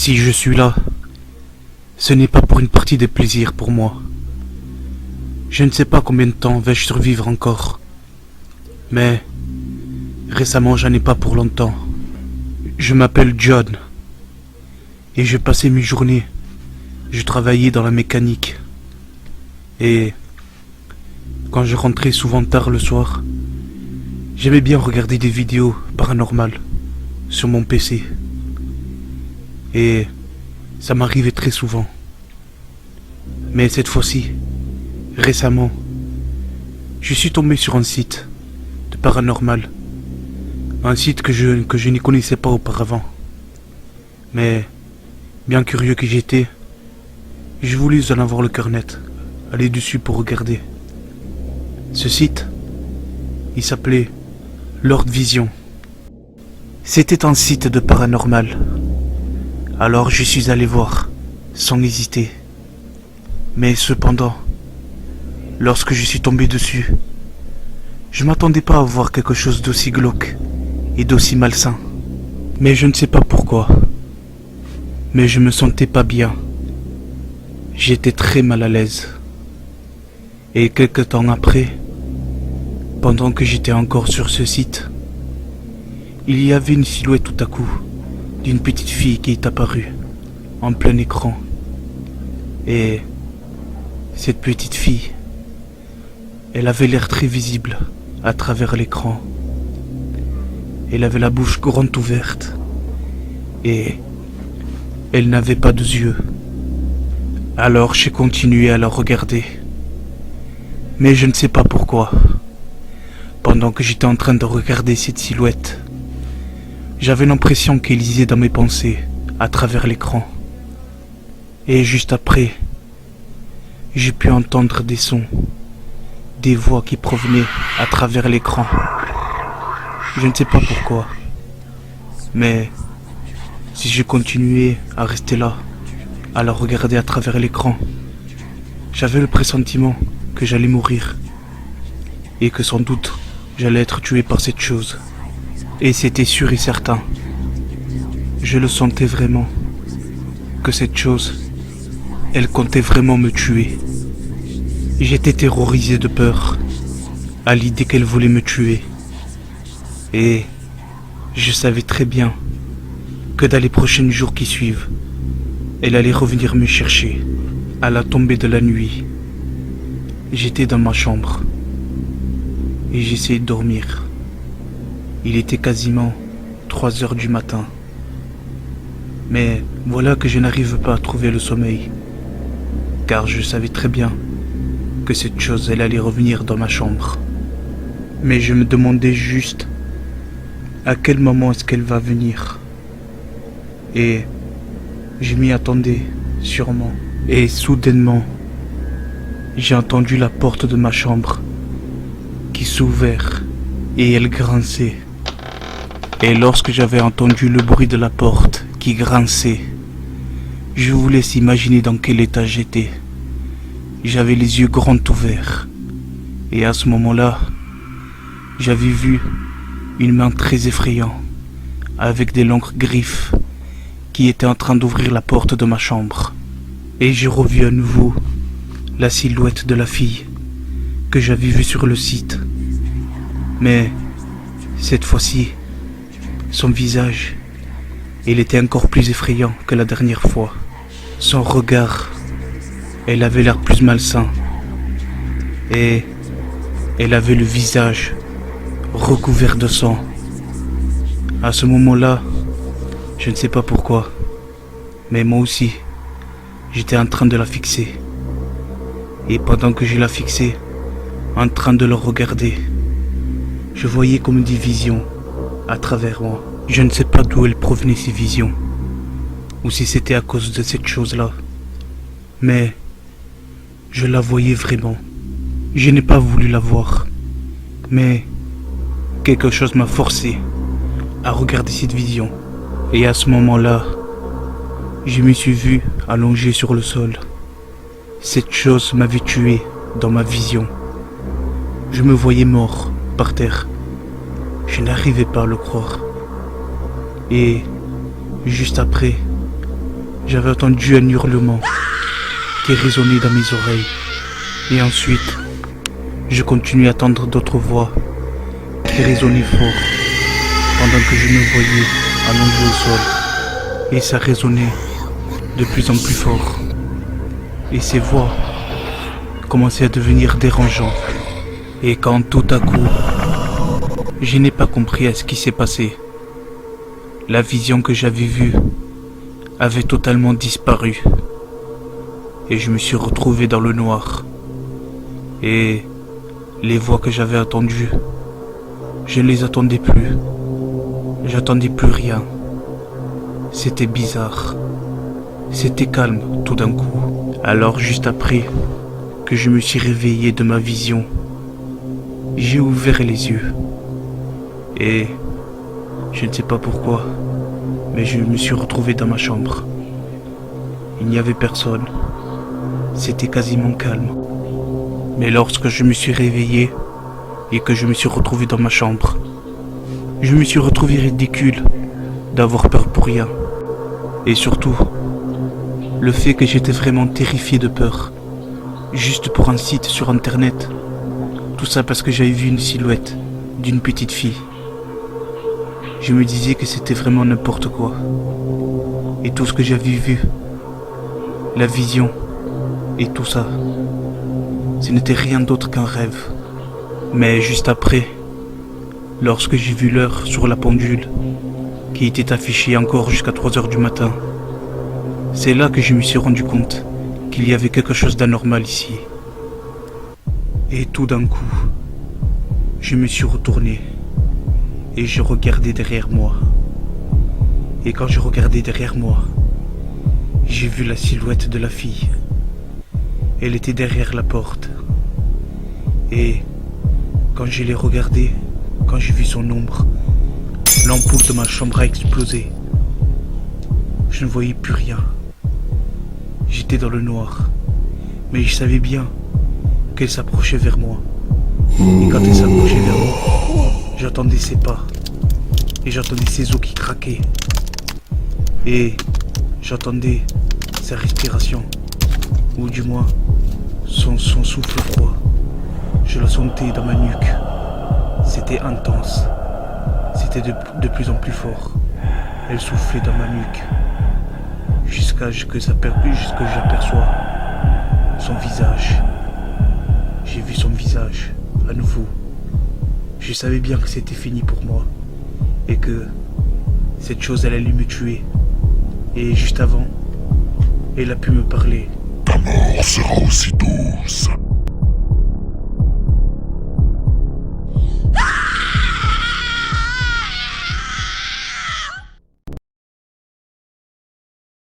Si je suis là, ce n'est pas pour une partie de plaisir pour moi. Je ne sais pas combien de temps vais-je survivre encore. Mais récemment, j'en ai pas pour longtemps. Je m'appelle John. Et je passais mes journées. Je travaillais dans la mécanique. Et quand je rentrais souvent tard le soir, j'aimais bien regarder des vidéos paranormales sur mon PC. Et ça m'arrivait très souvent. Mais cette fois-ci, récemment, je suis tombé sur un site de paranormal. Un site que je n'y connaissais pas auparavant. Mais, bien curieux que j'étais, je voulais en avoir le cœur net, aller dessus pour regarder. Ce site, il s'appelait Lord Vision. C'était un site de paranormal. Alors je suis allé voir, sans hésiter. Mais cependant, lorsque je suis tombé dessus, je m'attendais pas à voir quelque chose d'aussi glauque et d'aussi malsain. Mais je ne sais pas pourquoi. Mais je me sentais pas bien. J'étais très mal à l'aise. Et quelque temps après, pendant que j'étais encore sur ce site, il y avait une silhouette tout à coup d'une petite fille qui est apparue en plein écran. Et cette petite fille, elle avait l'air très visible à travers l'écran. Elle avait la bouche grande ouverte et elle n'avait pas de yeux. Alors j'ai continué à la regarder. Mais je ne sais pas pourquoi. Pendant que j'étais en train de regarder cette silhouette, j'avais l'impression qu'elle lisait dans mes pensées à travers l'écran. Et juste après, j'ai pu entendre des sons, des voix qui provenaient à travers l'écran. Je ne sais pas pourquoi, mais si je continuais à rester là, à la regarder à travers l'écran, j'avais le pressentiment que j'allais mourir et que sans doute j'allais être tué par cette chose. Et c'était sûr et certain. Je le sentais vraiment, que cette chose, elle comptait vraiment me tuer. J'étais terrorisé de peur à l'idée qu'elle voulait me tuer. Et je savais très bien que dans les prochains jours qui suivent, elle allait revenir me chercher à la tombée de la nuit. J'étais dans ma chambre et j'essayais de dormir. Il était quasiment 3 heures du matin. Mais voilà que je n'arrive pas à trouver le sommeil, car je savais très bien que cette chose, elle allait revenir dans ma chambre. Mais je me demandais juste à quel moment est-ce qu'elle va venir. Et je m'y attendais sûrement. Et soudainement, j'ai entendu la porte de ma chambre qui s'ouvrait et elle grinçait. Et lorsque j'avais entendu le bruit de la porte qui grinçait, je vous laisse imaginer dans quel état j'étais. J'avais les yeux grands ouverts. Et à ce moment-là, j'avais vu une main très effrayante, avec des longues griffes, qui était en train d'ouvrir la porte de ma chambre. Et j'ai revu à nouveau la silhouette de la fille que j'avais vue sur le site. Mais cette fois-ci, son visage, il était encore plus effrayant que la dernière fois. Son regard, elle avait l'air plus malsain. Et elle avait le visage recouvert de sang. À ce moment-là, je ne sais pas pourquoi, mais moi aussi, j'étais en train de la fixer. Et pendant que je la fixais, en train de la regarder, je voyais comme des visions à travers moi. Je ne sais pas d'où elles provenaient ces visions, ou si c'était à cause de cette chose-là. Mais je la voyais vraiment. Je n'ai pas voulu la voir, mais quelque chose m'a forcé à regarder cette vision. Et à ce moment-là, je me suis vu allongé sur le sol. Cette chose m'avait tué dans ma vision. Je me voyais mort par terre. Je n'arrivais pas à le croire. Et juste après, j'avais entendu un hurlement qui résonnait dans mes oreilles. Et ensuite, je continuais à entendre d'autres voix qui résonnaient fort pendant que je me voyais allongé au sol. Et ça résonnait de plus en plus fort. Et ces voix commençaient à devenir dérangeantes. Et quand tout à coup, je n'ai pas compris à ce qui s'est passé, la vision que j'avais vue avait totalement disparu. Et je me suis retrouvé dans le noir. Et les voix que j'avais entendues, je ne les attendais plus. J'attendais plus rien. C'était bizarre. C'était calme tout d'un coup. Alors juste après que je me suis réveillé de ma vision, j'ai ouvert les yeux. Et je ne sais pas pourquoi, mais je me suis retrouvé dans ma chambre. Il n'y avait personne. C'était quasiment calme. Mais lorsque je me suis réveillé et que je me suis retrouvé dans ma chambre, je me suis retrouvé ridicule d'avoir peur pour rien. Et surtout, le fait que j'étais vraiment terrifié de peur, juste pour un site sur internet. Tout ça parce que j'avais vu une silhouette d'une petite fille. Je me disais que c'était vraiment n'importe quoi. Et tout ce que j'avais vu, la vision et tout ça, ce n'était rien d'autre qu'un rêve. Mais juste après, lorsque j'ai vu l'heure sur la pendule, qui était affichée encore jusqu'à 3 heures du matin, c'est là que je me suis rendu compte qu'il y avait quelque chose d'anormal ici. Et tout d'un coup, je me suis retourné et je regardais derrière moi. Et quand je regardais derrière moi, j'ai vu la silhouette de la fille. Elle était derrière la porte. Et quand je l'ai regardée, quand j'ai vu son ombre, l'ampoule de ma chambre a explosé. Je ne voyais plus rien. J'étais dans le noir, mais je savais bien qu'elle s'approchait vers moi. Et quand elle s'approchait vers moi, j'entendais ses pas. Et j'entendais ses os qui craquaient. Et j'entendais sa respiration. Ou du moins, son souffle froid. Je la sentais dans ma nuque. C'était intense. C'était de plus en plus fort. Elle soufflait dans ma nuque. Jusqu'à ce que j'aperçois son visage. J'ai vu son visage à nouveau. Je savais bien que c'était fini pour moi. Et que cette chose elle allait me tuer. Et juste avant, elle a pu me parler. Ta mort sera aussi douce.